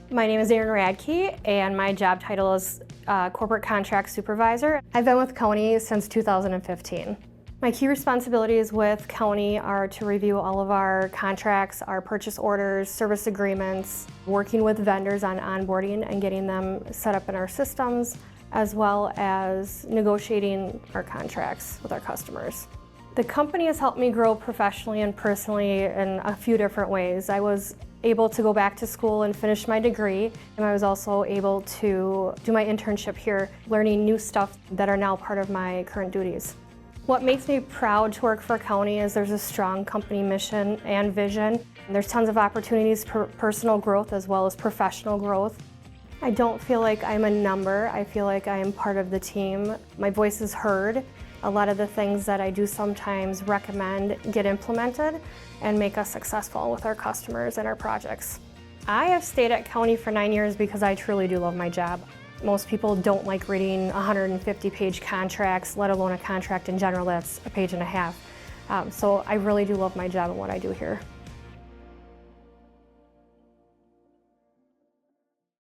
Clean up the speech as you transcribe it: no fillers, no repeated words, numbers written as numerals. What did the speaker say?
My name is Erin Radke, and my job title is Corporate Contract Supervisor. I've been with County since 2015. My key responsibilities with County are to review all of our contracts, our purchase orders, service agreements, working with vendors on onboarding and getting them set up in our systems, as well as negotiating our contracts with our customers. The company has helped me grow professionally and personally in a few different ways. I was able to go back to school and finish my degree, and I was also able to do my internship here, learning new stuff that are now part of my current duties. What makes me proud to work for County is there's a strong company mission and vision. There's tons of opportunities for personal growth as well as professional growth. I don't feel like I'm a number. I feel like I am part of the team. My voice is heard. A lot of the things that I do sometimes recommend get implemented and make us successful with our customers and our projects. I have stayed at County for 9 years because I truly do love my job. Most people don't like reading 150-page contracts, let alone a contract in general that's a page and a half. So I really do love my job and what I do here.